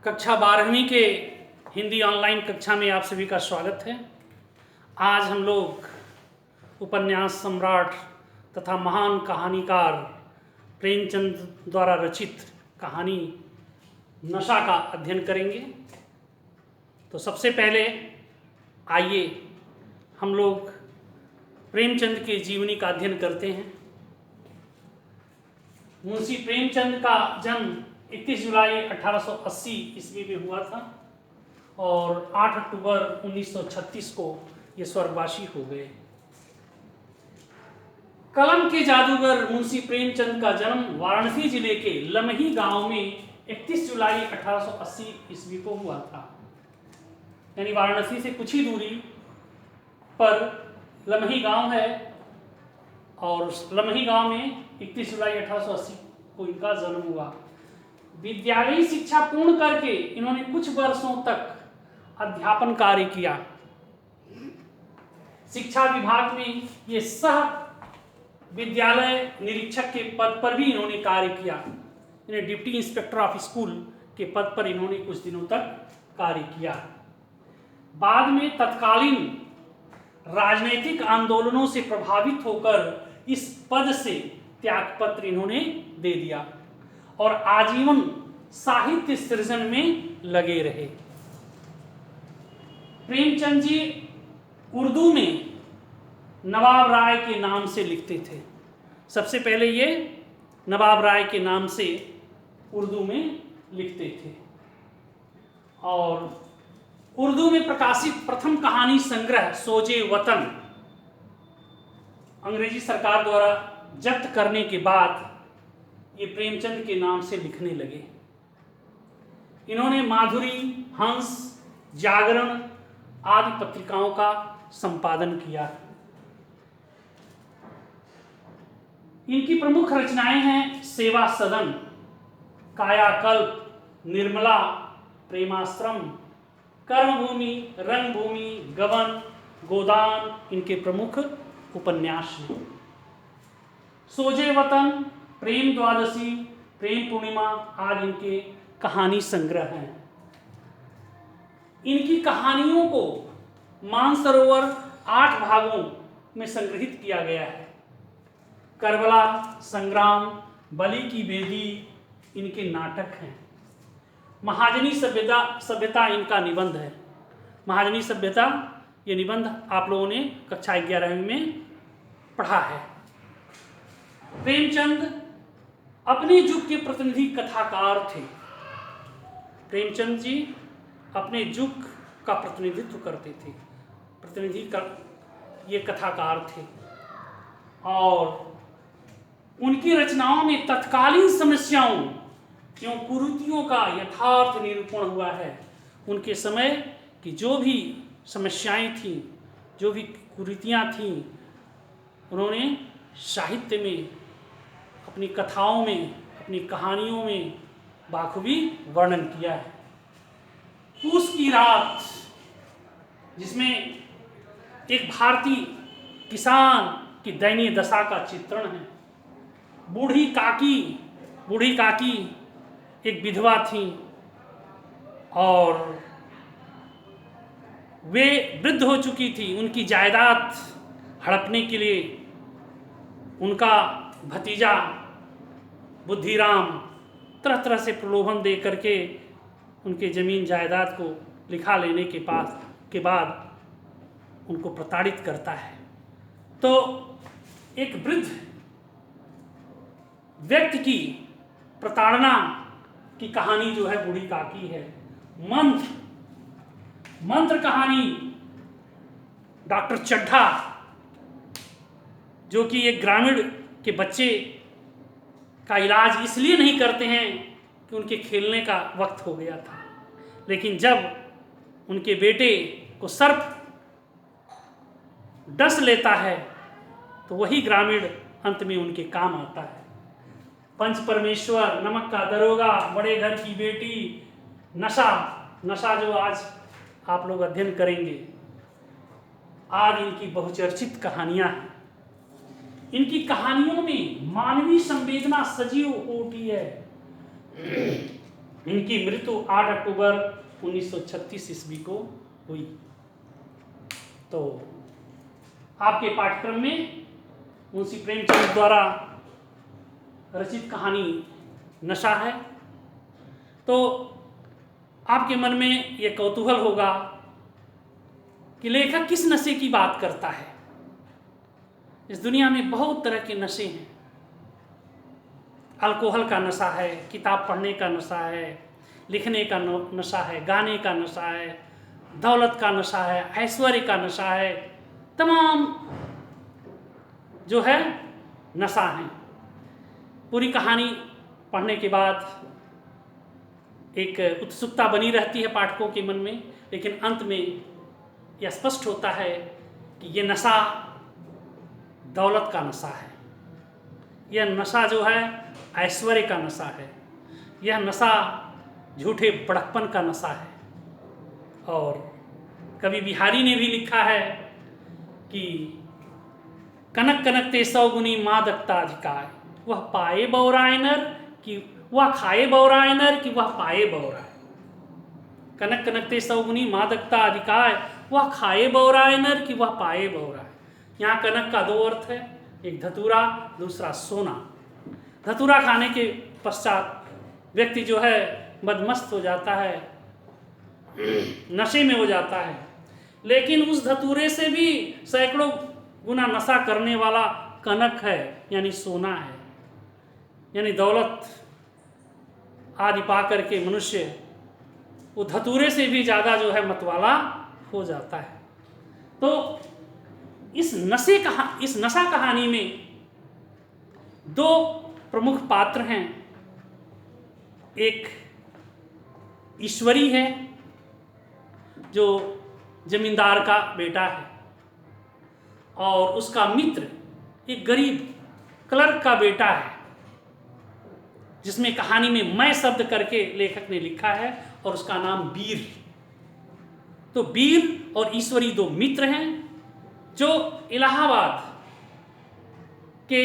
कक्षा 12वीं के हिंदी ऑनलाइन कक्षा में आप सभी का स्वागत है। आज हम लोग उपन्यास सम्राट तथा महान कहानीकार प्रेमचंद द्वारा रचित कहानी नशा का अध्ययन करेंगे। तो सबसे पहले आइए हम लोग प्रेमचंद के जीवनी का अध्ययन करते हैं। मुंशी प्रेमचंद का जन्म 31 जुलाई 1880 ईस्वी में हुआ था और 8 अक्टूबर 1936 को ये स्वर्गवासी हो गए। कलम के जादूगर मुंशी प्रेमचंद का जन्म वाराणसी जिले के लमही गांव में 31 जुलाई 1880 ईस्वी को हुआ था। यानी वाराणसी से कुछ ही दूरी पर लमही गांव है और लमही गांव में 31 जुलाई 1880 को इनका जन्म हुआ। विद्यालयी शिक्षा पूर्ण करके इन्होंने कुछ वर्षों तक अध्यापन कार्य किया। शिक्षा विभाग में ये सह विद्यालय निरीक्षक के पद पर भी इन्होंने कार्य किया। इन्हें डिप्टी इंस्पेक्टर ऑफ स्कूल के पद पर इन्होंने कुछ दिनों तक कार्य किया। बाद में तत्कालीन राजनीतिक आंदोलनों से प्रभावित होकर इस पद से त्यागपत्र इन्होंने दे दिया और आजीवन साहित्य सृजन में लगे रहे। प्रेमचंद जी उर्दू में नवाब राय के नाम से लिखते थे। सबसे पहले ये नवाब राय के नाम से उर्दू में लिखते थे और उर्दू में प्रकाशित प्रथम कहानी संग्रह सोजे वतन अंग्रेजी सरकार द्वारा जब्त करने के बाद ये प्रेमचंद के नाम से लिखने लगे। इन्होंने माधुरी, हंस, जागरण आदि पत्रिकाओं का संपादन किया। इनकी प्रमुख रचनाएं हैं सेवा सदन, कायाकल्प, निर्मला, प्रेमाश्रम, कर्मभूमि, रंगभूमि, गबन, गोदान इनके प्रमुख उपन्यास हैं। सोजे वतन, प्रेम द्वादशी, प्रेम पूर्णिमा आदि इनके कहानी संग्रह हैं। इनकी कहानियों को मानसरोवर 8 भागों में संग्रहित किया गया है। करबला, संग्राम, बलि की बेदी इनके नाटक हैं। महाजनी सभ्यता इनका निबंध है। महाजनी सभ्यता ये निबंध आप लोगों ने कक्षा 11वीं में पढ़ा है। प्रेमचंद अपने युग के प्रतिनिधि कथाकार थे। प्रेमचंद जी अपने युग का प्रतिनिधित्व करते थे। ये कथाकार थे और उनकी रचनाओं में तत्कालीन समस्याओं एवं कुरीतियों का यथार्थ निरूपण हुआ है। उनके समय की जो भी समस्याएं थीं, जो भी कुरीतियां थीं, उन्होंने साहित्य में, अपनी कथाओं में, अपनी कहानियों में बाखूबी वर्णन किया है। पूस की रात जिसमें एक भारतीय किसान की दयनीय दशा का चित्रण है। बूढ़ी काकी एक विधवा थी और वे वृद्ध हो चुकी थी। उनकी जायदाद हड़पने के लिए उनका भतीजा बुद्धिराम तरह तरह से प्रलोभन दे करके उनके जमीन जायदाद को लिखा लेने के बाद उनको प्रताड़ित करता है। तो एक वृद्ध व्यक्ति की प्रताड़ना की कहानी जो है बूढ़ी काकी है। मंत्र कहानी डॉक्टर चड्ढा जो कि एक ग्रामीण के बच्चे का इलाज इसलिए नहीं करते हैं कि उनके खेलने का वक्त हो गया था, लेकिन जब उनके बेटे को सर्प डस लेता है तो वही ग्रामीण अंत में उनके काम आता है। पंच परमेश्वर, नमक का दरोगा, बड़े घर की बेटी, नशा जो आज आप लोग अध्ययन करेंगे, आज इनकी बहुचर्चित कहानियां हैं। इनकी कहानियों में मानवीय संवेदना सजीव हो उठी है। इनकी मृत्यु 8 अक्टूबर 1936 ईस्वी को हुई। तो आपके पाठ्यक्रम में मुंशी प्रेमचंद द्वारा रचित कहानी नशा है। तो आपके मन में ये कौतूहल होगा कि लेखक किस नशे की बात करता है। इस दुनिया में बहुत तरह के नशे हैं। अल्कोहल का नशा है, किताब पढ़ने का नशा है, लिखने का नशा है, गाने का नशा है, दौलत का नशा है, ऐश्वर्य का नशा है, तमाम जो है नशा है। पूरी कहानी पढ़ने के बाद एक उत्सुकता बनी रहती है पाठकों के मन में, लेकिन अंत में यह स्पष्ट होता है कि ये नशा दौलत का नशा है, यह नशा जो है ऐश्वर्य का नशा है, यह नशा झूठे बड़कपन का नशा है। और कवि बिहारी ने भी लिखा है कि कनक कनक ते 100 गुनी मादकता अधिकाय, वह पाए बौरायनर कि वह खाए बौरायनर कि वह पाए बौराय। कनक कनक ते 100 गुनी मादकता अधिकाय, वह खाए बौरायनर कि वह पाए बौराय। यहाँ कनक का दो अर्थ है, एक धतूरा, दूसरा सोना। धतूरा खाने के पश्चात व्यक्ति जो है मदमस्त हो जाता है, नशे में हो जाता है, लेकिन उस धतूरे से भी सैकड़ों गुना नशा करने वाला कनक है, यानी सोना है, यानी दौलत आदि पा करके मनुष्य वो धतूरे से भी ज़्यादा जो है मतवाला हो जाता है। तो इस नशा कहानी में दो प्रमुख पात्र हैं। एक ईश्वरी है जो जमींदार का बेटा है, और उसका मित्र एक गरीब क्लर्क का बेटा है, जिसमें कहानी में मैं शब्द करके लेखक ने लिखा है, और उसका नाम वीर। तो वीर और ईश्वरी दो मित्र हैं जो इलाहाबाद के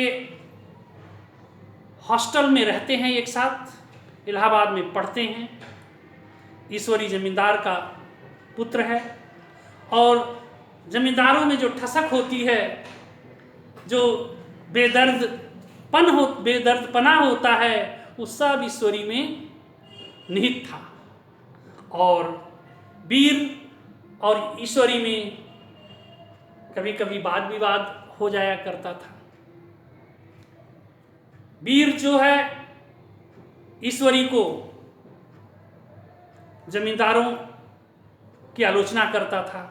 हॉस्टल में रहते हैं, एक साथ इलाहाबाद में पढ़ते हैं। ईश्वरी जमींदार का पुत्र है, और जमींदारों में जो ठसक होती है, जो बेदर्दपना होता है, वो सब ईश्वरी में निहित था। और वीर और ईश्वरी में कभी कभी वाद विवाद हो जाया करता था। वीर जो है ईश्वरी को जमींदारों की आलोचना करता था।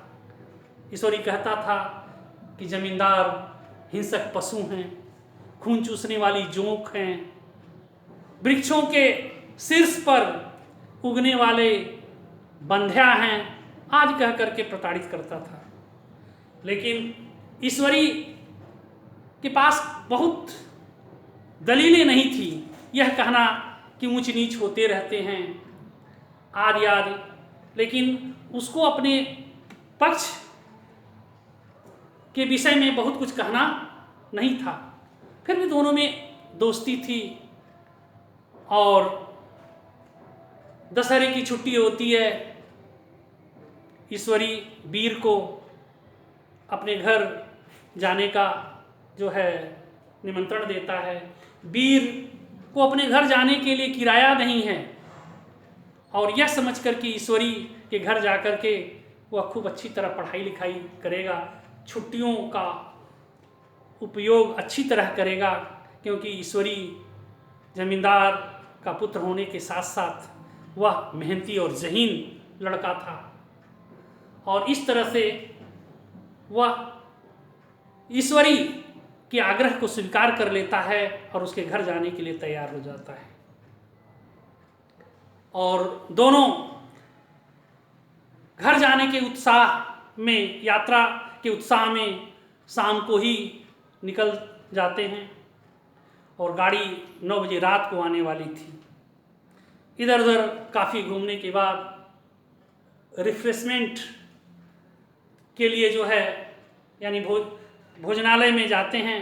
ईश्वरी कहता था कि जमींदार हिंसक पशु हैं, खून चूसने वाली जोंक हैं, वृक्षों के शीर्ष पर उगने वाले बंध्या हैं, आज कह करके प्रताड़ित करता था। लेकिन ईश्वरी के पास बहुत दलीलें नहीं थी यह कहना कि ऊंच नीच होते रहते हैं आदि आदि, लेकिन उसको अपने पक्ष के विषय में बहुत कुछ कहना नहीं था। फिर भी दोनों में दोस्ती थी, और दशहरे की छुट्टी होती है, ईश्वरी वीर को अपने घर जाने का जो है निमंत्रण देता है। वीर को अपने घर जाने के लिए किराया नहीं है, और यह समझ कर कि ईश्वरी के घर जाकर के वह खूब अच्छी तरह पढ़ाई लिखाई करेगा, छुट्टियों का उपयोग अच्छी तरह करेगा, क्योंकि ईश्वरी जमींदार का पुत्र होने के साथ साथ वह मेहनती और ज़हीन लड़का था। और इस तरह से वह ईश्वरी के आग्रह को स्वीकार कर लेता है और उसके घर जाने के लिए तैयार हो जाता है। और दोनों घर जाने के उत्साह में, यात्रा के उत्साह में शाम को ही निकल जाते हैं, और गाड़ी 9 बजे रात को आने वाली थी। इधर उधर काफ़ी घूमने के बाद रिफ्रेशमेंट के लिए जो है यानी भोजनालय में जाते हैं,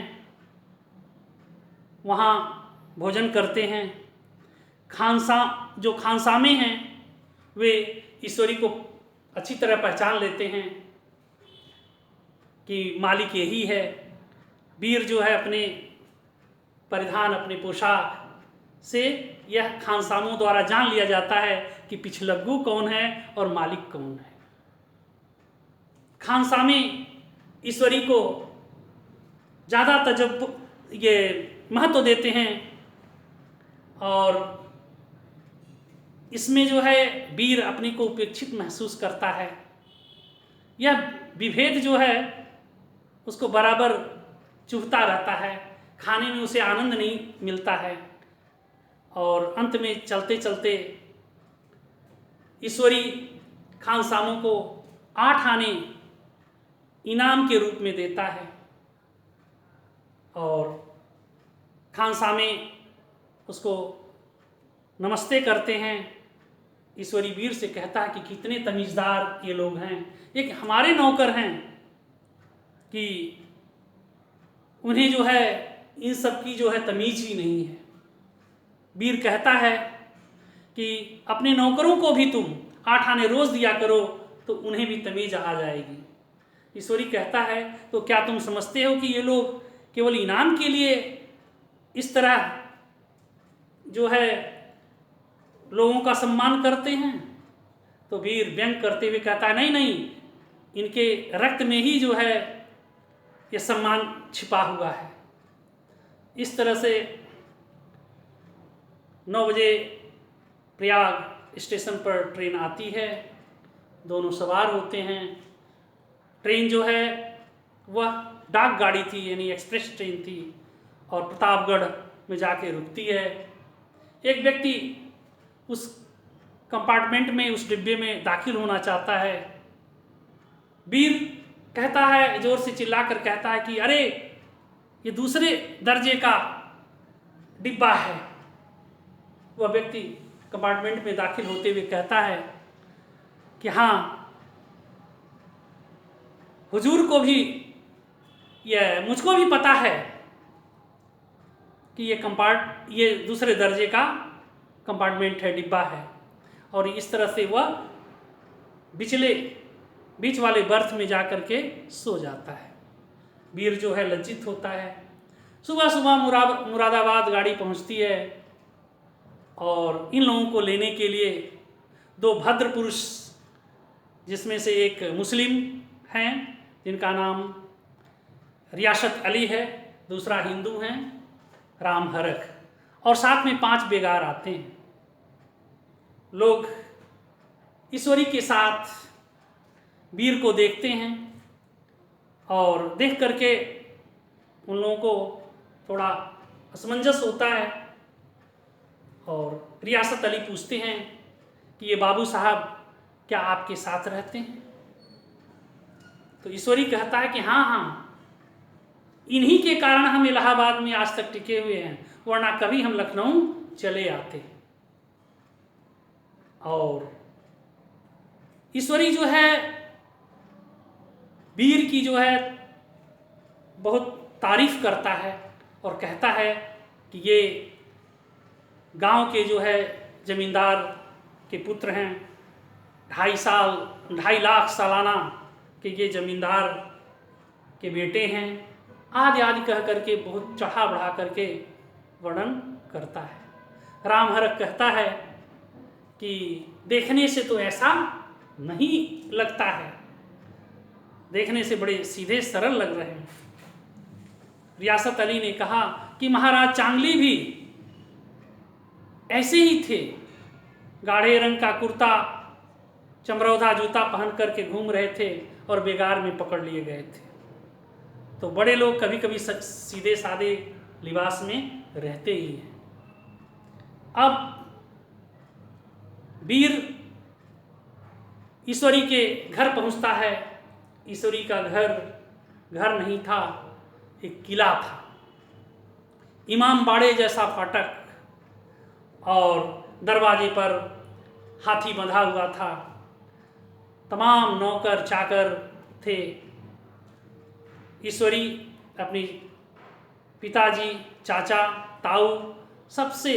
वहाँ भोजन करते हैं। जो खानसामे हैं वे ईश्वरी को अच्छी तरह पहचान लेते हैं कि मालिक यही है। वीर जो है अपने परिधान, अपने पोशाक से यह खानसामों द्वारा जान लिया जाता है कि पिछलग्गू कौन है और मालिक कौन है। खानसामे ईश्वरी को ज़्यादा महत्व देते हैं और इसमें जो है वीर अपने को उपेक्षित महसूस करता है। यह विभेद जो है उसको बराबर चुभता रहता है, खाने में उसे आनंद नहीं मिलता है और अंत में चलते चलते ईश्वरी खानसामों को 8 आने इनाम के रूप में देता है और खानसामे उसको नमस्ते करते हैं। ईश्वरी वीर से कहता है कि कितने तमीज़दार ये लोग हैं, एक हमारे नौकर हैं कि उन्हें जो है इन सब की जो है तमीज़ ही नहीं है। वीर कहता है कि अपने नौकरों को भी तुम 8 आने रोज़ दिया करो तो उन्हें भी तमीज़ आ जाएगी। ईश्वरी कहता है तो क्या तुम समझते हो कि ये लोग केवल इनाम के लिए इस तरह जो है लोगों का सम्मान करते हैं? तो वीर व्यंग करते हुए कहता है नहीं नहीं, इनके रक्त में ही जो है ये सम्मान छिपा हुआ है। इस तरह से 9 बजे प्रयाग स्टेशन पर ट्रेन आती है, दोनों सवार होते हैं। ट्रेन जो है वह डाक गाड़ी थी, यानी एक्सप्रेस ट्रेन थी और प्रतापगढ़ में जाके रुकती है। एक व्यक्ति उस कंपार्टमेंट में, उस डिब्बे में दाखिल होना चाहता है। वीर कहता है, जोर से चिल्लाकर कहता है कि अरे ये दूसरे दर्जे का डिब्बा है। वह व्यक्ति कंपार्टमेंट में दाखिल होते हुए कहता है कि हाँ, हुजूर को भी मुझको भी पता है कि ये दूसरे दर्जे का कंपार्टमेंट है, डिब्बा है। और इस तरह से वह बीच वाले बर्थ में जा कर के सो जाता है। वीर जो है लज्जित होता है। सुबह सुबह मुरादाबाद गाड़ी पहुंचती है और इन लोगों को लेने के लिए 2 भद्र पुरुष, जिसमें से एक मुस्लिम हैं जिनका नाम रियासत अली है, दूसरा हिंदू हैं राम हरख, और साथ में 5 बेगार आते हैं। लोग ईश्वरी के साथ वीर को देखते हैं और देख करके उन लोगों को थोड़ा असमंजस होता है और रियासत अली पूछते हैं कि ये बाबू साहब क्या आपके साथ रहते हैं? तो ईश्वरी कहता है कि हाँ, इन्हीं के कारण हम इलाहाबाद में आज तक टिके हुए हैं, वरना कभी हम लखनऊ चले आते। और ईश्वरी जो है वीर की जो है बहुत तारीफ करता है और कहता है कि ये गांव के जो है जमींदार के पुत्र हैं, 2.5 लाख सालाना के ये जमींदार के बेटे हैं, आदि आदि कह करके बहुत चढ़ा बढ़ा करके वर्णन करता है। राम हरख कहता है कि देखने से तो ऐसा नहीं लगता है, देखने से बड़े सीधे सरल लग रहे हैं। रियासत अली ने कहा कि महाराज चांगली भी ऐसे ही थे, गाढ़े रंग का कुर्ता, चमरौधा जूता पहन करके घूम रहे थे और बेगार में पकड़ लिए गए थे। तो बड़े लोग कभी कभी सीधे सादे लिबास में रहते ही हैं। अब वीर ईश्वरी के घर पहुंचता है। ईश्वरी का घर नहीं था, एक किला था, इमाम बाड़े जैसा फाटक और दरवाजे पर हाथी बंधा हुआ था। तमाम नौकर चाकर थे। ईश्वरी अपनी पिताजी, चाचा, ताऊ सबसे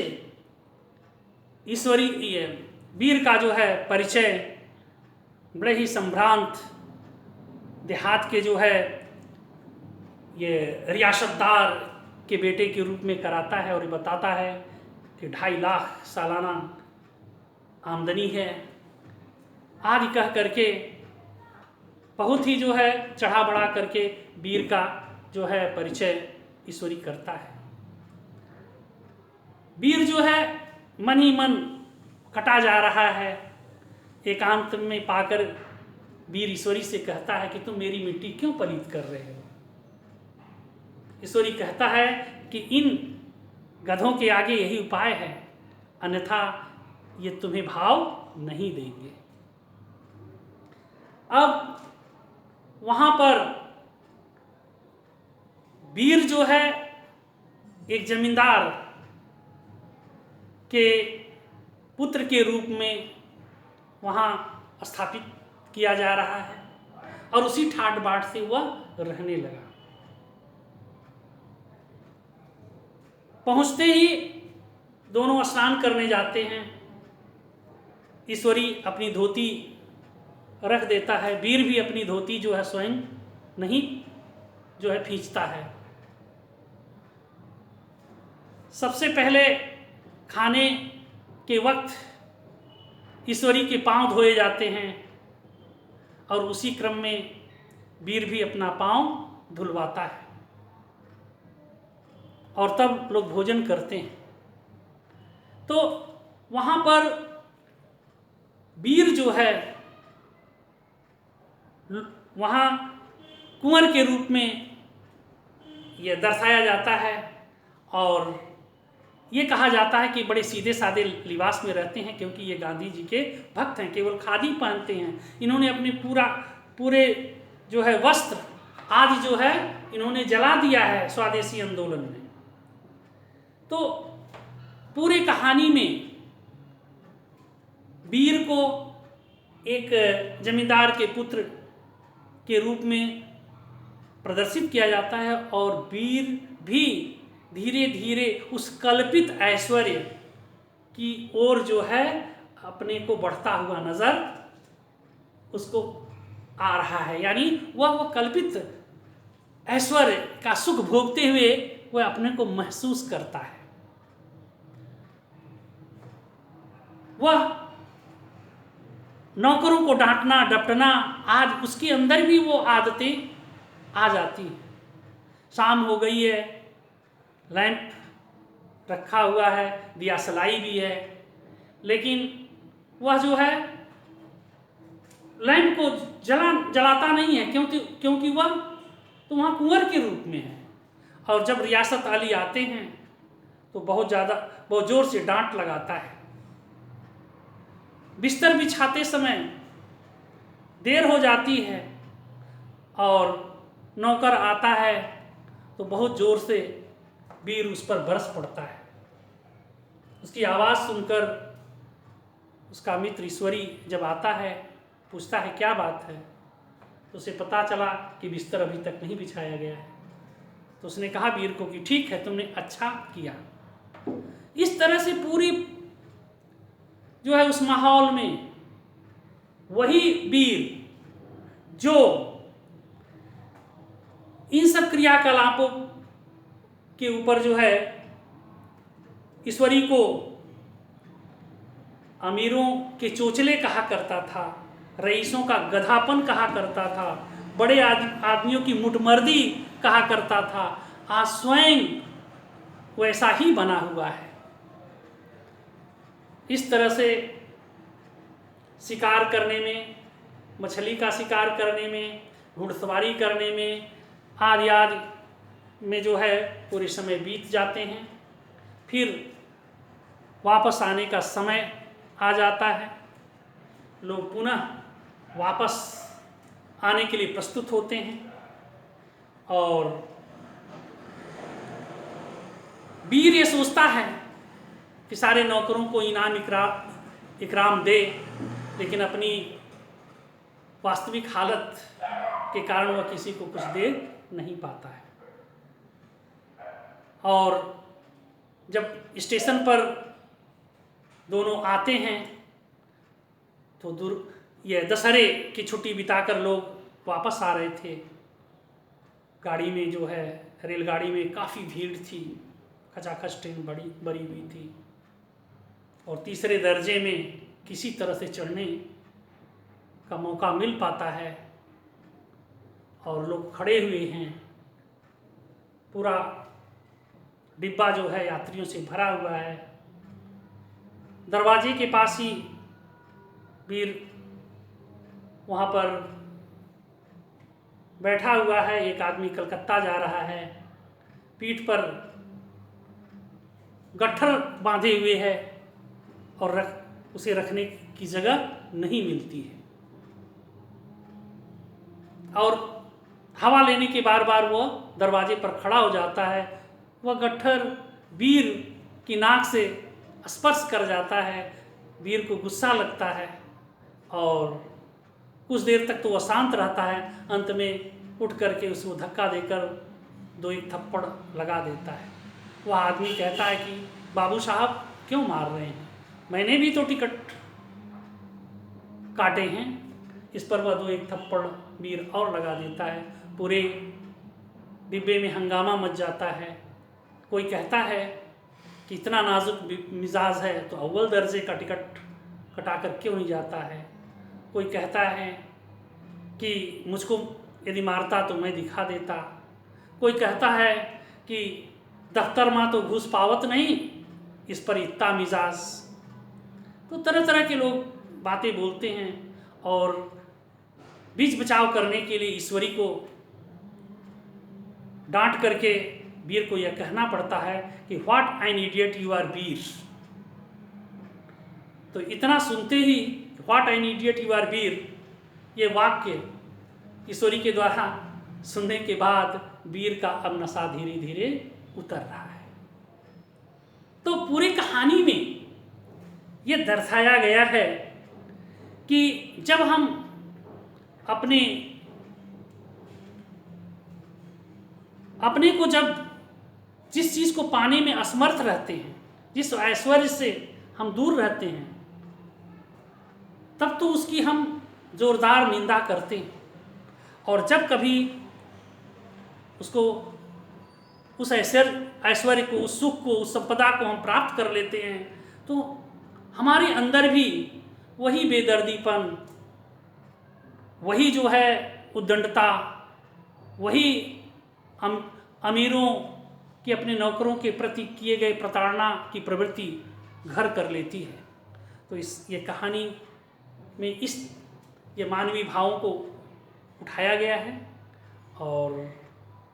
ईश्वरी ये वीर का जो है परिचय बड़े ही संभ्रांत देहात के जो है ये रियासतदार के बेटे के रूप में कराता है और ये बताता है कि 2.5 लाख सालाना आमदनी है आदि कह करके बहुत ही जो है चढ़ा बढ़ा करके वीर का जो है परिचय ईश्वरी करता है। वीर जो है मन ही मन कटा जा रहा है। एकांत में पाकर वीर ईश्वरी से कहता है कि तुम मेरी मिट्टी क्यों पलीत कर रहे हो। ईश्वरी कहता है कि इन गधों के आगे यही उपाय है, अन्यथा ये तुम्हें भाव नहीं देंगे। अब वहां पर वीर जो है एक जमींदार के पुत्र के रूप में वहां स्थापित किया जा रहा है और उसी ठाट बाट से वह रहने लगा। पहुंचते ही दोनों स्नान करने जाते हैं। ईश्वरी अपनी धोती रख देता है, वीर भी अपनी धोती जो है स्वयं नहीं जो है खींचता है। सबसे पहले खाने के वक्त ईश्वरी के पांव धोए जाते हैं और उसी क्रम में वीर भी अपना पांव धुलवाता है और तब लोग भोजन करते हैं। तो वहां पर वीर जो है वहां कुंवर के रूप में यह दर्शाया जाता है और ये कहा जाता है कि बड़े सीधे सादे लिबास में रहते हैं क्योंकि ये गांधी जी के भक्त हैं, केवल खादी पहनते हैं। इन्होंने अपने पूरे जो है वस्त्र आदि जो है इन्होंने जला दिया है स्वदेशी आंदोलन में। तो पूरे कहानी में वीर को एक जमींदार के पुत्र के रूप में प्रदर्शित किया जाता है और वीर भी धीरे धीरे उस कल्पित ऐश्वर्य की ओर जो है अपने को बढ़ता हुआ नजर उसको आ रहा है। यानी वह कल्पित ऐश्वर्य का सुख भोगते हुए वह अपने को महसूस करता है। वह नौकरों को डांटना डपटना आज उसके अंदर भी वो आदतें आ जाती हैं। शाम हो गई है, लैंप रखा हुआ है, दिया सलाई भी है, लेकिन वह जो है लैंप को जलाता नहीं है क्योंकि वह तो वहाँ कुंवर के रूप में है। और जब रियासत अली आते हैं तो बहुत जोर से डांट लगाता है। बिस्तर बिछाते समय देर हो जाती है और नौकर आता है तो बहुत जोर से वीर उस पर बरस पड़ता है। उसकी आवाज़ सुनकर उसका मित्र ईश्वरी जब आता है पूछता है क्या बात है, तो उसे पता चला कि बिस्तर अभी तक नहीं बिछाया गया है। तो उसने कहा वीर को कि ठीक है, तुमने अच्छा किया। इस तरह से पूरी जो है उस माहौल में वही वीर जो इन सब क्रियाकलापों के ऊपर जो है ईश्वरी को अमीरों के चोचले कहा करता था, रईसों का गधापन कहा करता था, बड़े आदमियों की मुठमर्दी कहा करता था, आज स्वयं वैसा ही बना हुआ है। इस तरह से शिकार करने में, मछली का शिकार करने में, घुड़सवारी करने में आदि में जो है पूरे समय बीत जाते हैं। फिर वापस आने का समय आ जाता है, लोग पुनः वापस आने के लिए प्रस्तुत होते हैं और वीर ये सोचता है कि सारे नौकरों को इनाम इकराम दे, लेकिन अपनी वास्तविक हालत के कारण वह किसी को कुछ दे नहीं पाता है। और जब स्टेशन पर दोनों आते हैं तो ये दशहरे की छुट्टी बिताकर लोग वापस आ रहे थे। गाड़ी में जो है, रेलगाड़ी में काफ़ी भीड़ थी, खचाखच ट्रेन भरी हुई थी और तीसरे दर्जे में किसी तरह से चढ़ने का मौका मिल पाता है और लोग खड़े हुए हैं। पूरा डिब्बा जो है यात्रियों से भरा हुआ है। दरवाजे के पास ही वीर वहाँ पर बैठा हुआ है। एक आदमी कलकत्ता जा रहा है, पीठ पर गट्ठर बांधे हुए है और उसे रखने की जगह नहीं मिलती है और हवा लेने के बार बार वो दरवाजे पर खड़ा हो जाता है। वह गट्ठर वीर की नाक से स्पर्श कर जाता है। वीर को गुस्सा लगता है और कुछ देर तक तो वह शांत रहता है। अंत में उठ करके उसको धक्का देकर 2-1 थप्पड़ लगा देता है। वह आदमी कहता है कि बाबू साहब क्यों मार रहे हैं, मैंने भी तो टिकट काटे हैं। इस पर वह 2-1 थप्पड़ वीर और लगा देता है। पूरे डिब्बे में हंगामा मच जाता है। कोई कहता है कि इतना नाजुक मिजाज है तो अव्वल दर्जे का टिकट कटाकर क्यों नहीं जाता है। कोई कहता है कि मुझको यदि मारता तो मैं दिखा देता। कोई कहता है कि दफ्तर में तो घुस पावत नहीं, इस पर इतना मिजाज। तो तरह तरह के लोग बातें बोलते हैं और बीच बचाव करने के लिए ईश्वरी को डांट करके वीर को यह कहना पड़ता है कि what an idiot you are Veer. तो इतना सुनते ही what an idiot you are Veer, ये वाक्य ईश्वरी के द्वारा सुनने के बाद वीर का अब नशा धीरे धीरे उतर रहा है। तो पूरी कहानी में ये दर्शाया गया है कि जब हम अपने को जब जिस चीज़ को पाने में असमर्थ रहते हैं, जिस ऐश्वर्य से हम दूर रहते हैं, तब तो उसकी हम जोरदार निंदा करते हैं। और जब कभी उसको उस ऐश्वर्य को, उस सुख को, उस संपदा को हम प्राप्त कर लेते हैं तो हमारे अंदर भी वही बेदर्दीपन, वही जो है उद्दंडता, वही अमीरों की अपने नौकरों के प्रति किए गए प्रताड़ना की प्रवृत्ति घर कर लेती है। तो ये कहानी में ये मानवीय भावों को उठाया गया है और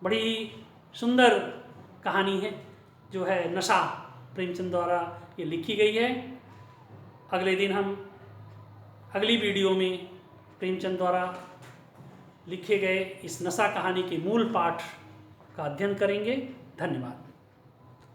बड़ी सुंदर कहानी है जो है नशा, प्रेमचंद द्वारा ये लिखी गई है। अगले दिन हम अगली वीडियो में प्रेमचंद द्वारा लिखे गए इस नशा कहानी के मूल पाठ का अध्ययन करेंगे। धन्यवाद।